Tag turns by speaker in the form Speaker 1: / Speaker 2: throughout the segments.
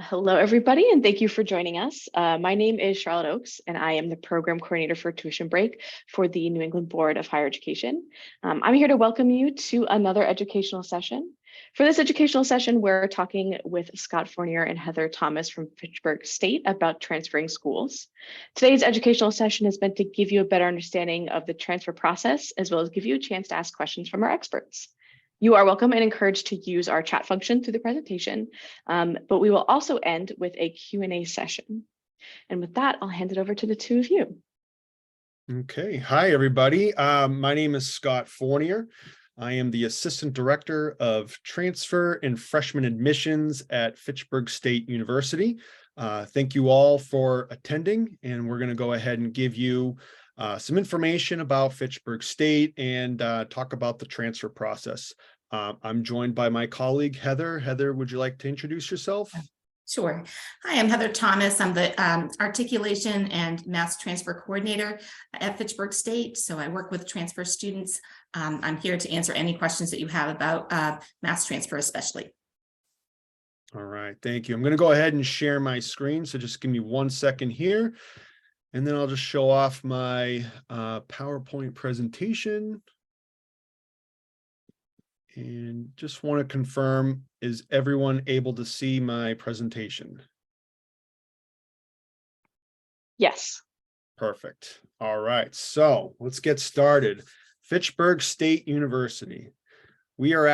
Speaker 1: Hello, everybody, and thank you for joining us. My name is Charlotte Oakes, and I am the program coordinator for Tuition Break for the New England Board of Higher Education. I'm here to welcome you to another educational session. For this educational session, we're talking with Scott Fournier and Heather Thomas from Fitchburg State about transferring schools. Today's educational session is meant to give you a better understanding of the transfer process, as well as give you a chance to ask questions from our experts. You are welcome and encouraged to use our chat function through the presentation, but we will also end with a Q&A session. And with that, I'll hand it over to the two of you.
Speaker 2: Okay. Hi, everybody. My name is Scott Fournier. I am the Assistant Director of Transfer and Freshman Admissions at Fitchburg State University. Thank you all for attending, and we're going to go ahead and give you some information about Fitchburg State and talk about the transfer process. I'm joined by my colleague, Heather. Heather, would you like to introduce yourself?
Speaker 3: Sure. Hi, I'm Heather Thomas. I'm the Articulation and Mass Transfer Coordinator at Fitchburg State. So I work with transfer students. I'm here to answer any questions that you have about mass transfer especially.
Speaker 2: All right, thank you. I'm going to go ahead and share my screen. So just give me 1 second here. And then I'll just show off my PowerPoint presentation. And just want to confirm, is everyone able to see my presentation?
Speaker 1: Yes.
Speaker 2: Perfect. All right, so let's get started. Fitchburg State University. We're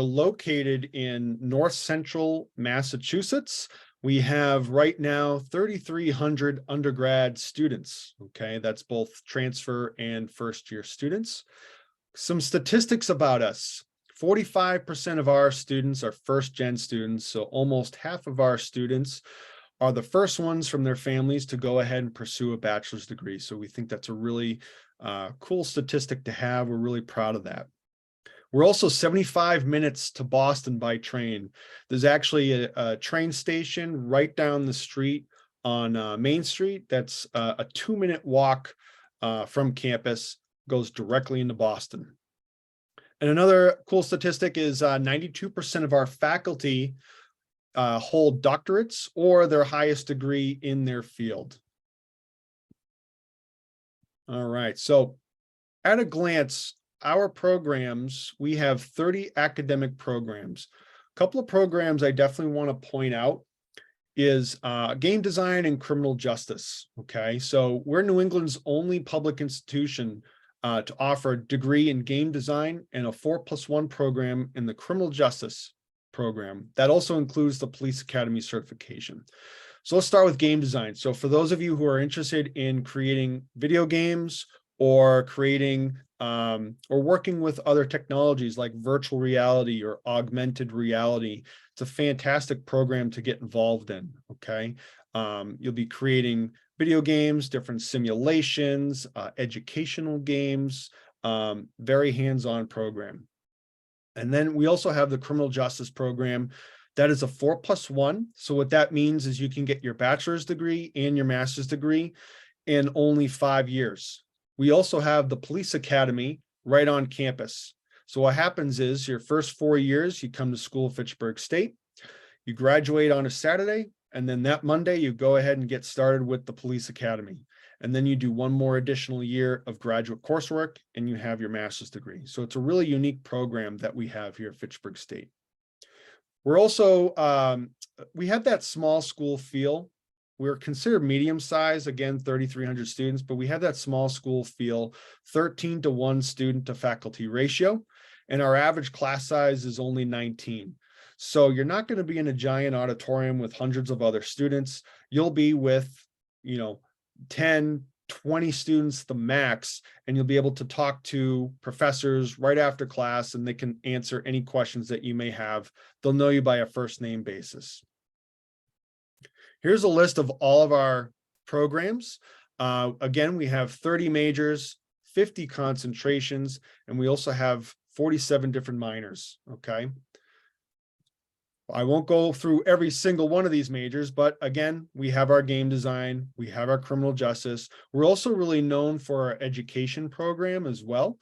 Speaker 2: located in North Central Massachusetts. We have right now 3,300 undergrad students. Okay, that's both transfer and first-year students. Some statistics about us. 45% of our students are first-gen students, so almost half of our students are the first ones from their families to go ahead and pursue a bachelor's degree. So we think that's a really cool statistic to have. We're really proud of that. We're also 75 minutes to Boston by train. There's actually a train station right down the street on Main Street. That's a 2-minute walk from campus, goes directly into Boston. And another cool statistic is 92% of our faculty hold doctorates or their highest degree in their field. All right, so at a glance, our programs, we have 30 academic programs. A couple of programs I definitely want to point out is game design and criminal justice. Okay, so we're New England's only public institution to offer a degree in game design and a 4+1 program in the criminal justice program. That also includes the police academy certification. So let's start with game design. So for those of you who are interested in creating video games or creating or working with other technologies like virtual reality or augmented reality, it's a fantastic program to get involved in. Okay, you'll be creating video games, different simulations, educational games, very hands-on program. And then we also have the criminal justice program. That is a 4+1. So what that means is you can get your bachelor's degree and your master's degree in only 5 years. We also have the police academy right on campus. So what happens is your first 4 years, you come to school at Fitchburg State, you graduate on a Saturday, and then that Monday, you go ahead and get started with the police academy. And then you do one more additional year of graduate coursework and you have your master's degree. So it's a really unique program that we have here at Fitchburg State. We're also, we have that small school feel. We're considered medium size, again, 3,300 students, but we have that small school feel, 13-to-1 student to faculty ratio. And our average class size is only 19. So you're not going to be in a giant auditorium with hundreds of other students. You'll be with, 10, 20 students, the max, and you'll be able to talk to professors right after class, and they can answer any questions that you may have. They'll know you by a first name basis. Here's a list of all of our programs. Again, we have 30 majors, 50 concentrations, and we also have 47 different minors, okay? I won't go through every single one of these majors, but again, we have our game design, we have our criminal justice. We're also really known for our education program as well.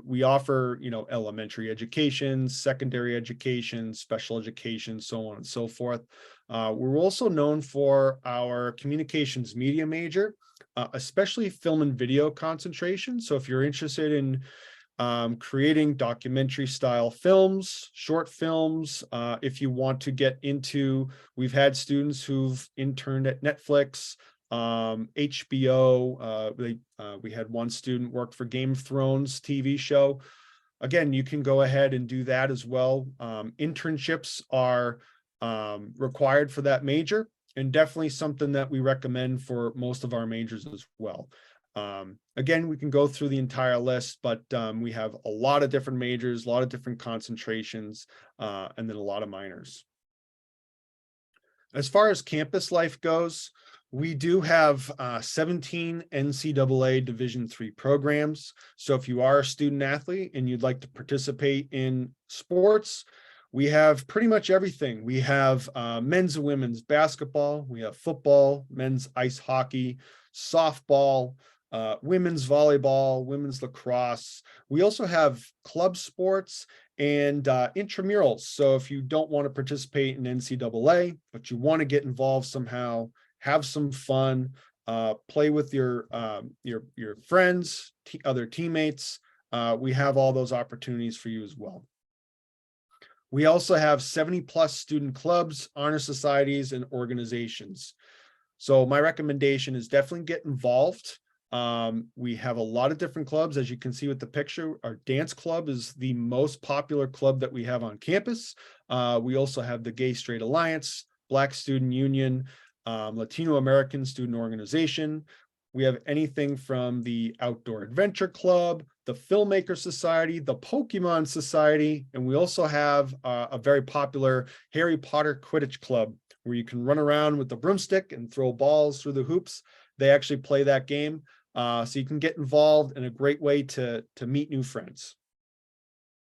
Speaker 2: We offer, elementary education, secondary education, special education, so on and so forth. We're also known for our communications media major, especially film and video concentration. So if you're interested in creating documentary style films, short films, if you want to get into, we've had students who've interned at Netflix, HBO. We had one student work for Game of Thrones TV show. Again, you can go ahead and do that as well. Internships are required for that major, and definitely something that we recommend for most of our majors as well. Again, we can go through the entire list, but we have a lot of different majors, a lot of different concentrations, and then a lot of minors. As far as campus life goes, we do have 17 NCAA Division III programs. So if you are a student athlete and you'd like to participate in sports, we have pretty much everything. We have men's and women's basketball, we have football, men's ice hockey, softball, women's volleyball, women's lacrosse. We also have club sports and intramurals. So if you don't want to participate in NCAA, but you want to get involved somehow, have some fun, play with your friends, other teammates, we have all those opportunities for you as well. We also have 70+ student clubs, honor societies, and organizations. So my recommendation is definitely get involved. We have a lot of different clubs, as you can see with the picture. Our dance club is the most popular club that we have on campus. We also have the Gay Straight Alliance, Black Student Union, Latino American Student Organization. We have anything from the Outdoor Adventure Club, the Filmmaker Society, the Pokemon Society, and we also have a very popular Harry Potter Quidditch Club, where you can run around with the broomstick and throw balls through the hoops. They actually play that game. So you can get involved, in a great way to meet new friends.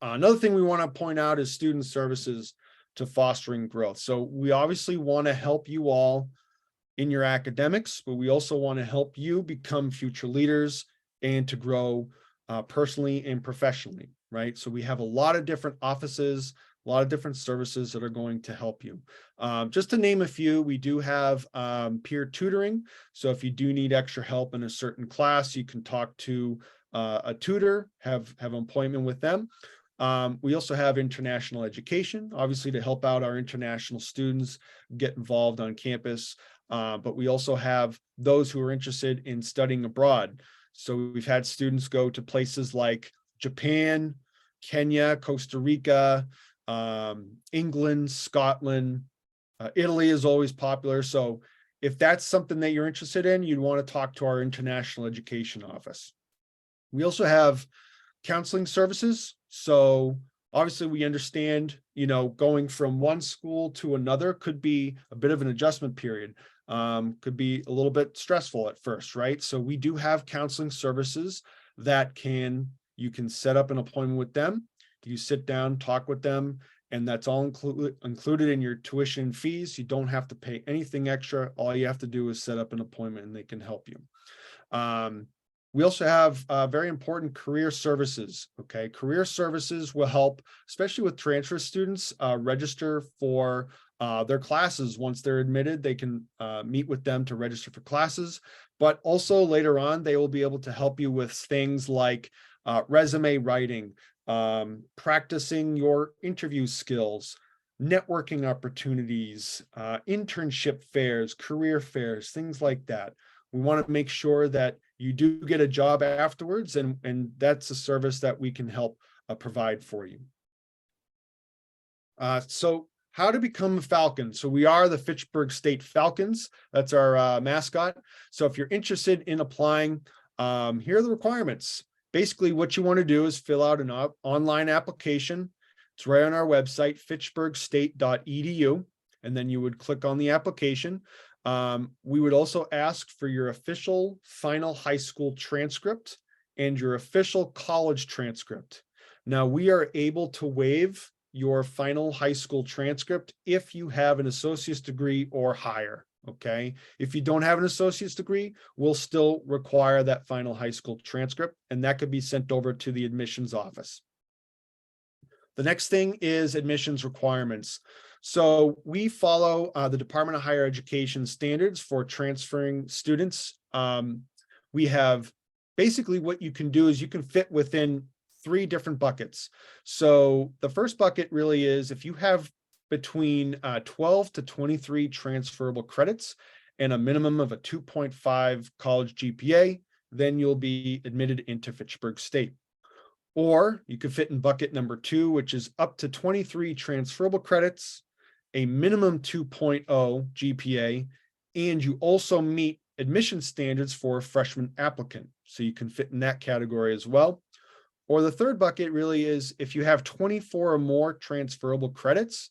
Speaker 2: Another thing we want to point out is student services to fostering growth. So we obviously want to help you all in your academics, but we also want to help you become future leaders and to grow personally and professionally, right? So we have a lot of different offices, a lot of different services that are going to help you. Just to name a few, we do have peer tutoring. So if you do need extra help in a certain class, you can talk to a tutor, have an appointment with them. We also have international education, obviously to help out our international students get involved on campus. But we also have those who are interested in studying abroad. So we've had students go to places like Japan, Kenya, Costa Rica, England, Scotland, Italy is always popular. So if that's something that you're interested in, you'd want to talk to our international education office. We also have counseling services. So obviously we understand, going from one school to another could be a bit of an adjustment period. Could be a little bit stressful at first, right? So we do have counseling services that you can set up an appointment with them. You sit down, talk with them, and that's all included in your tuition fees. You don't have to pay anything extra. All you have to do is set up an appointment and they can help you. We also have very important career services. Okay, career services will help, especially with transfer students, register for their classes. Once they're admitted, they can meet with them to register for classes, but also later on, they will be able to help you with things like resume writing, practicing your interview skills, networking opportunities, internship fairs, career fairs, things like that. We want to make sure that you do get a job afterwards, and that's a service that we can help provide for you. So how to become a Falcon. So we are the Fitchburg State Falcons. That's our mascot. So if you're interested in applying, here are the requirements. Basically, what you want to do is fill out an online application. It's right on our website, fitchburgstate.edu, and then you would click on the application. We would also ask for your official final high school transcript and your official college transcript. Now, we are able to waive your final high school transcript if you have an associate's degree or higher. okay? If you don't have an associate's degree, we'll still require that final high school transcript, and that could be sent over to the admissions office. The next thing is admissions requirements. So we follow the Department of Higher Education standards for transferring students. We have basically what you can do is you can fit within 3 different buckets. So the first bucket really is if you have between 12 to 23 transferable credits and a minimum of a 2.5 college GPA, then you'll be admitted into Fitchburg State. Or you could fit in bucket number 2, which is up to 23 transferable credits, a minimum 2.0 GPA, and you also meet admission standards for a freshman applicant. So you can fit in that category as well. Or the third bucket really is if you have 24 or more transferable credits,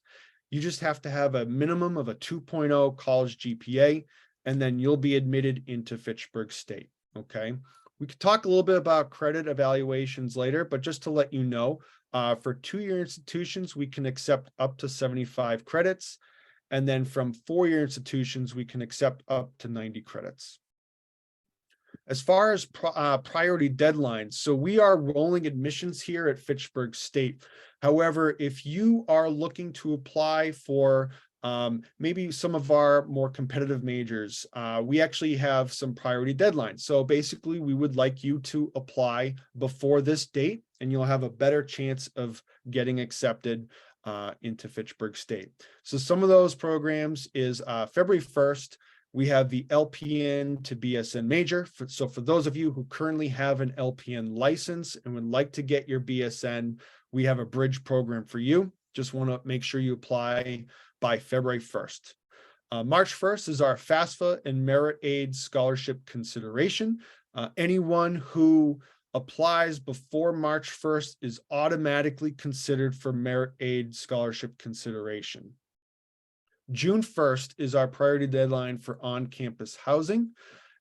Speaker 2: you just have to have a minimum of a 2.0 college GPA, and then you'll be admitted into Fitchburg State, okay? We could talk a little bit about credit evaluations later, but just to let you know, for 2-year institutions, we can accept up to 75 credits. And then from 4-year institutions, we can accept up to 90 credits. As far as priority deadlines, so we are rolling admissions here at Fitchburg State. However, if you are looking to apply for maybe some of our more competitive majors, we actually have some priority deadlines. So basically, we would like you to apply before this date, and you'll have a better chance of getting accepted into Fitchburg State. So some of those programs is February 1st, we have the LPN to BSN major. So for those of you who currently have an LPN license and would like to get your BSN, we have a bridge program for you. Just want to make sure you apply by February 1st. March 1st is our FAFSA and Merit Aid Scholarship Consideration. Anyone who applies before March 1st is automatically considered for Merit Aid Scholarship Consideration. June 1st is our priority deadline for on-campus housing,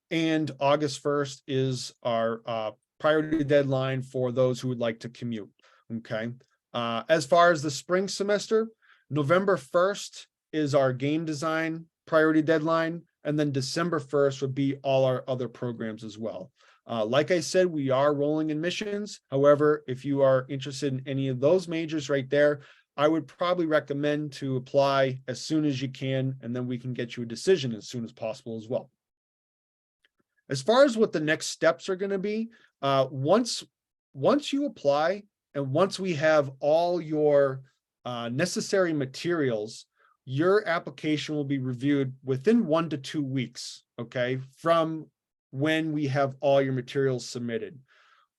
Speaker 2: and August 1st is our priority deadline for those who would like to commute, okay? As far as the spring semester, November 1st is our game design priority deadline, and then December 1st would be all our other programs as well. Like I said, we are rolling admissions. However, if you are interested in any of those majors right there, I would probably recommend to apply as soon as you can, and then we can get you a decision as soon as possible as well. As far as what the next steps are going to be, once you apply and once we have all your necessary materials, your application will be reviewed within 1 to 2 weeks, okay, from when we have all your materials submitted.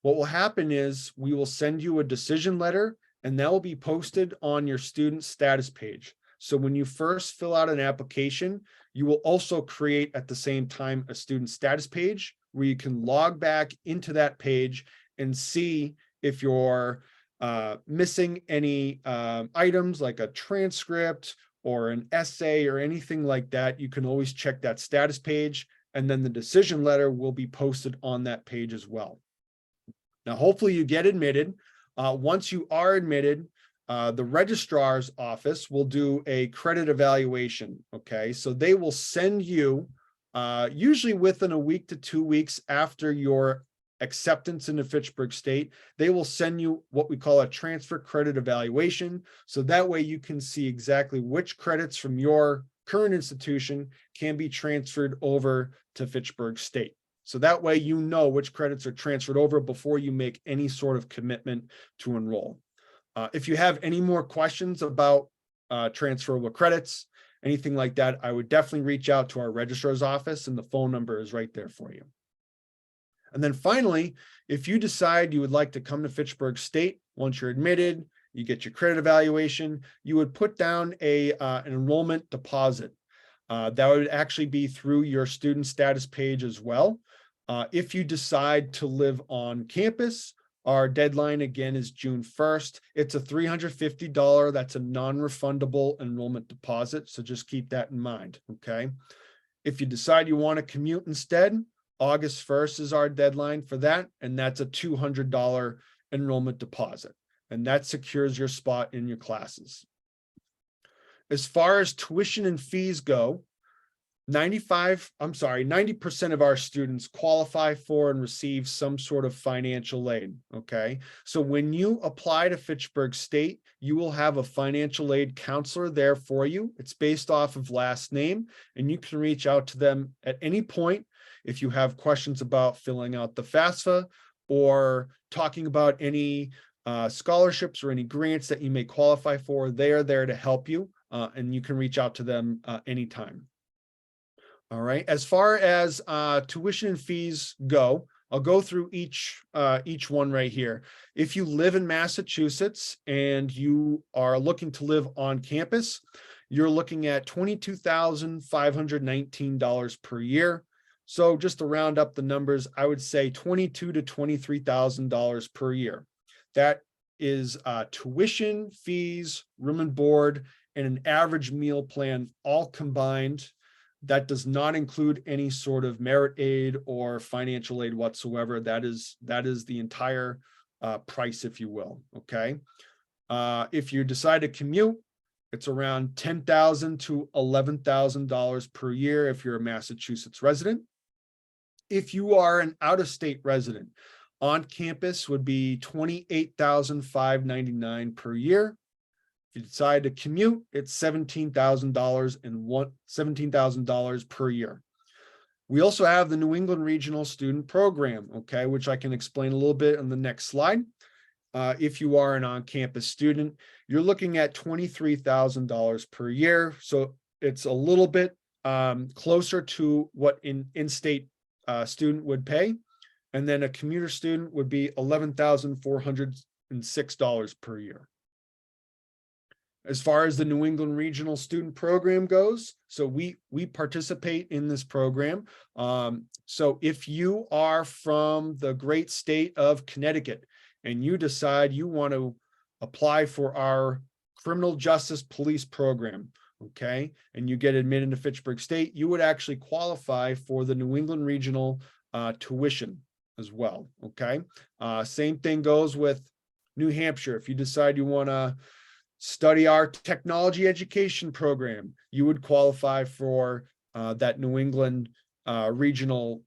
Speaker 2: What will happen is we will send you a decision letter, and that will be posted on your student status page. So when you first fill out an application, you will also create at the same time a student status page where you can log back into that page and see if you're missing any items like a transcript or an essay or anything like that. You can always check that status page, and then the decision letter will be posted on that page as well. Now, hopefully you get admitted. Once you are admitted, the registrar's office will do a credit evaluation, okay? So they will send you, usually within a week to 2 weeks after your acceptance into Fitchburg State, they will send you what we call a transfer credit evaluation. So that way you can see exactly which credits from your current institution can be transferred over to Fitchburg State. So that way you know which credits are transferred over before you make any sort of commitment to enroll. If you have any more questions about transferable credits, anything like that, I would definitely reach out to our registrar's office, and the phone number is right there for you. And then finally, if you decide you would like to come to Fitchburg State, once you're admitted, you get your credit evaluation, you would put down an enrollment deposit. That would actually be through your student status page as well. If you decide to live on campus, our deadline again is June 1st. It's a $350. That's a non-refundable enrollment deposit. So just keep that in mind, okay? If you decide you want to commute instead, August 1st is our deadline for that. And that's a $200 enrollment deposit. And that secures your spot in your classes. As far as tuition and fees go, 90% of our students qualify for and receive some sort of financial aid, okay? So when you apply to Fitchburg State, you will have a financial aid counselor there for you. It's based off of last name, and you can reach out to them at any point if you have questions about filling out the FAFSA or talking about any scholarships or any grants that you may qualify for. They are there to help you, and you can reach out to them anytime. All right, as far as tuition and fees go, I'll go through each one right here. If you live in Massachusetts and you are looking to live on campus, you're looking at $22,519 per year. So just to round up the numbers, I would say $22,000 to $23,000 per year. That is tuition, fees, room and board, and an average meal plan all combined. That does not include any sort of merit aid or financial aid whatsoever. That is the entire price, if you will. Okay. If you decide to commute, it's around $10,000 to $11,000 per year if you're a Massachusetts resident. If you are an out-of-state resident, on campus would be $28,599 per year. If you decide to commute, it's $17,000 per year. We also have the New England Regional Student Program, okay, which I can explain a little bit on the next slide. If you are an on-campus student, you're looking at $23,000 per year. So it's a little bit closer to what an in-state student would pay. And then a commuter student would be $11,406 per year. As far as the New England Regional Student Program goes, so we participate in this program. So if you are from the great state of Connecticut and you decide you want to apply for our criminal justice police program, okay, and you get admitted to Fitchburg State, you would actually qualify for the New England Regional tuition as well, okay? Same thing goes with New Hampshire. If you decide you want to study our technology education program, you would qualify for that New England regional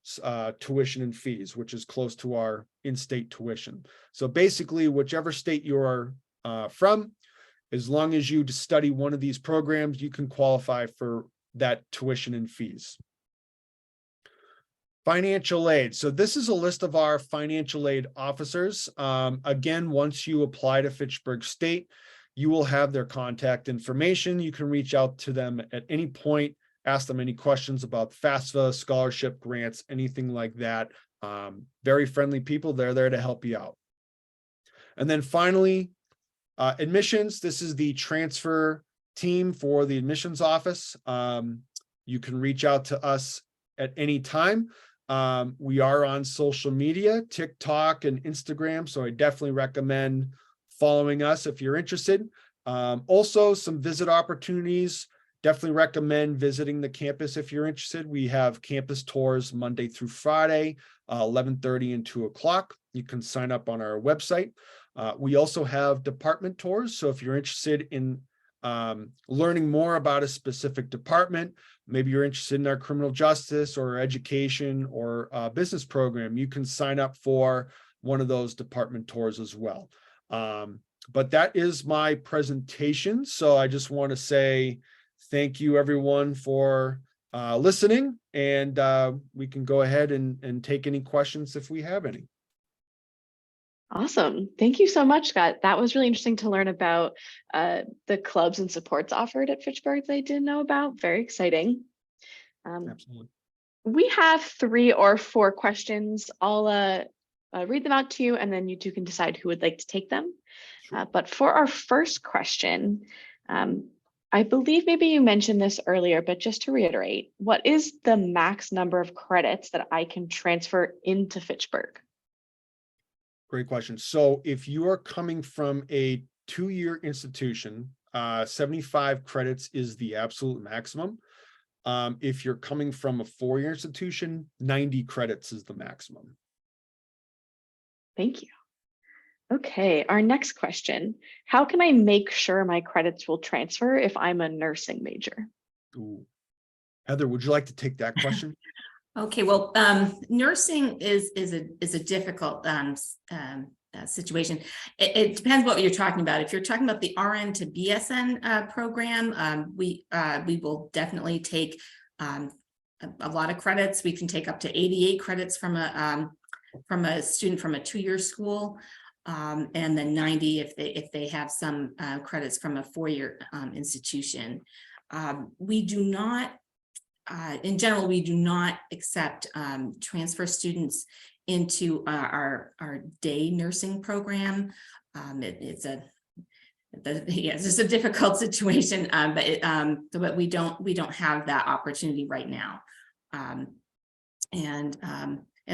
Speaker 2: tuition and fees, which is close to our in-state tuition. So basically, whichever state you are from, as long as you study one of these programs, you can qualify for that tuition and fees. Financial aid. So this is a list of our financial aid officers. Again, once you apply to Fitchburg State, you will have their contact information. You can reach out to them at any point, ask them any questions about FAFSA, scholarship, grants, anything like that. Very friendly people. They're there to help you out. And then finally, admissions. This is the transfer team for the admissions office. You can reach out to us at any time. We are on social media, TikTok and Instagram, so I definitely recommend following us if you're interested. Also, some visit opportunities. Definitely recommend visiting the campus if you're interested. We have campus tours Monday through Friday, 11:30 and 2 o'clock. You can sign up on our website. We also have department tours. So if you're interested in learning more about a specific department, maybe you're interested in our criminal justice or education or business program, you can sign up for one of those department tours as well. But that is my presentation. So I just want to say thank you everyone for listening, and we can go ahead and take any questions if we have any.
Speaker 1: Awesome. Thank you so much, Scott. That was really interesting to learn about the clubs and supports offered at Fitchburg that I didn't know about. Very exciting.
Speaker 2: Absolutely.
Speaker 1: We have 3 or 4 questions. I'll read them out to you, and then you two can decide who would like to take them.
Speaker 2: Sure.
Speaker 1: But for our first question, I believe maybe you mentioned this earlier, but just to reiterate, what is the max number of credits that I can transfer into Fitchburg?
Speaker 2: Great question. So if you are coming from a 2-year institution, 75 credits is the absolute maximum. If you're coming from a 4-year institution, 90 credits is the maximum.
Speaker 1: Thank you. Okay, our next question. How can I make sure my credits will transfer if I'm a nursing major?
Speaker 2: Ooh, Heather, would you like to take that question?
Speaker 3: Okay, well, nursing is a difficult situation. It depends what you're talking about. If you're talking about the RN to BSN program, we will definitely take a lot of credits. We can take up to 88 credits from a student from a 2-year school, and then 90 if they have some credits from a 4-year institution. We do not. In general, we do not accept transfer students into our day nursing program. It's just a difficult situation, but we don't have that opportunity right now. And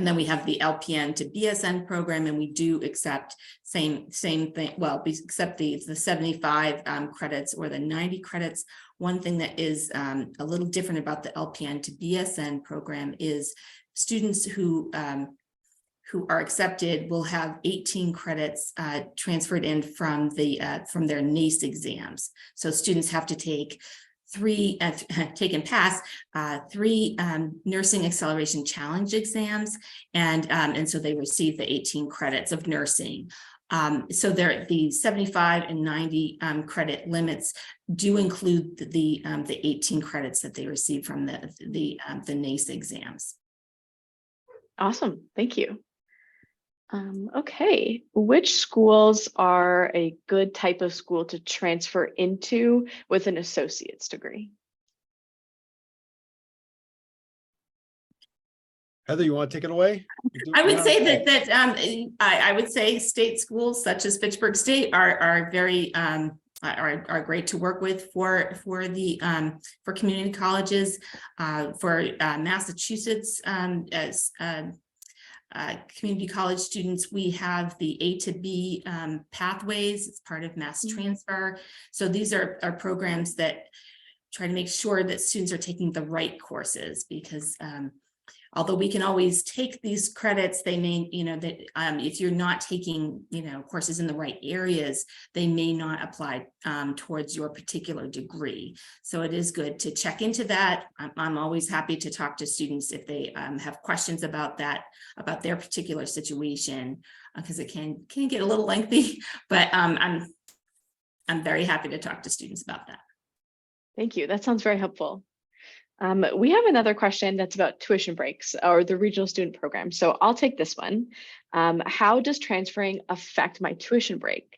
Speaker 3: then we have the LPN to BSN program, and we do accept same thing. Well, we accept the 75 credits or the 90 credits. One thing that is a little different about the LPN to BSN program is students who are accepted will have 18 credits transferred in from their NACE exams. So students have to take three nursing acceleration challenge exams, and so they receive the 18 credits of nursing. So the 75 and 90 credit limits do include the 18 credits that they receive from the NACE exams.
Speaker 1: Awesome, thank you. Okay, which schools are a good type of school to transfer into with an associate's degree?
Speaker 2: Heather, you want to take it away?
Speaker 3: I would say that I would say state schools such as Fitchburg State are very are great to work with for community colleges. For Massachusetts, as community college students, we have the A to B pathways. It's part of mass transfer. So these are programs that try to make sure that students are taking the right courses, because although we can always take these credits, they may, that if you're not taking, courses in the right areas, they may not apply towards your particular degree. So it is good to check into that. I'm always happy to talk to students if they have questions about that, about their particular situation, because it can get a little lengthy, but I'm very happy to talk to students about that.
Speaker 1: Thank you. That sounds very helpful. We have another question that's about tuition breaks or the regional student program. So I'll take this one. How does transferring affect my tuition break?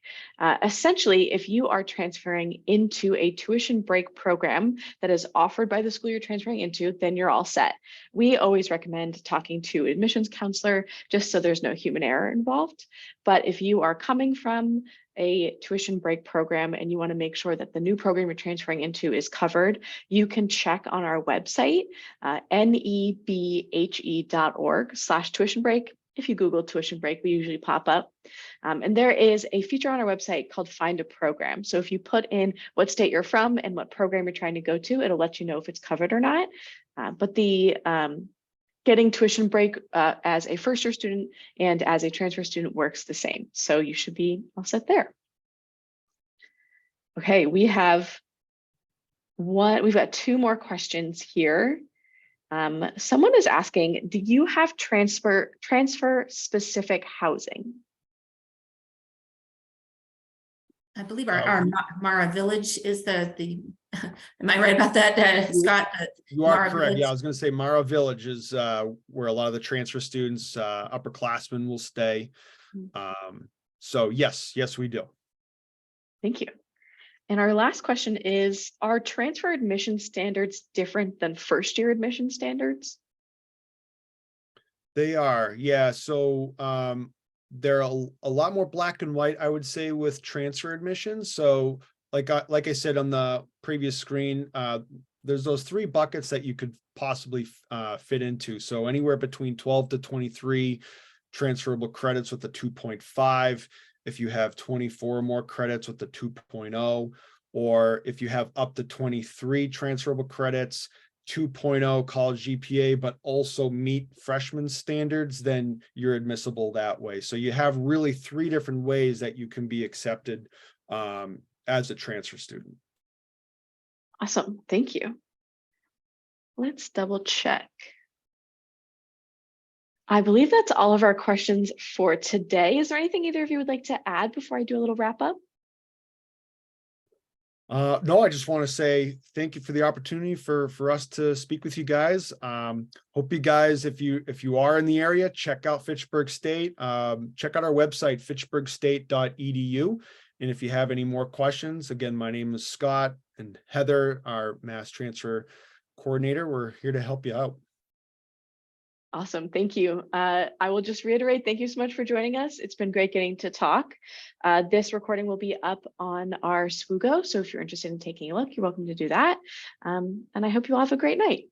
Speaker 1: Essentially, if you are transferring into a tuition break program that is offered by the school you're transferring into, then you're all set. We always recommend talking to admissions counselor just so there's no human error involved. But if you are coming from a tuition break program and you want to make sure that the new program you're transferring into is covered, you can check on our website, nebhe.org/tuition break. If you Google tuition break, we usually pop up. And there is a feature on our website called Find a Program. So if you put in what state you're from and what program you're trying to go to, it'll let you know if it's covered or not. But the getting tuition break as a first-year student and as a transfer student works the same. So you should be all set there. Okay, we've got 2 more questions here. Someone is asking, do you have transfer specific housing?
Speaker 3: I believe our Mara Village is the am I right about that, Scott?
Speaker 2: You are
Speaker 3: Mara
Speaker 2: correct.
Speaker 3: Village.
Speaker 2: Yeah, I was going to say Mara Village is where a lot of the transfer students, upperclassmen will stay. So yes, we do.
Speaker 1: Thank you. And our last question is, are transfer admission standards different than first-year admission standards?
Speaker 2: They are, yeah. So they're a lot more black and white, I would say, with transfer admissions. So like I said on the previous screen, there's those 3 buckets that you could possibly fit into. So anywhere between 12 to 23 transferable credits with a 2.5. If you have 24 or more credits with the 2.0, or if you have up to 23 transferable credits, 2.0 college GPA, but also meet freshman standards, then you're admissible that way. So you have really 3 different ways that you can be accepted as a transfer student.
Speaker 1: Awesome, thank you. Let's double check. I believe that's all of our questions for today. Is there anything either of you would like to add before I do a little wrap up?
Speaker 2: No, I just want to say thank you for the opportunity for us to speak with you guys. Hope you guys, if you are in the area, check out Fitchburg State. Check out our website, fitchburgstate.edu. And if you have any more questions, again, my name is Scott, and Heather, our mass transfer coordinator. We're here to help you out.
Speaker 1: Awesome. Thank you. I will just reiterate, thank you so much for joining us. It's been great getting to talk. This recording will be up on our SWOGO. So if you're interested in taking a look, you're welcome to do that. And I hope you all have a great night.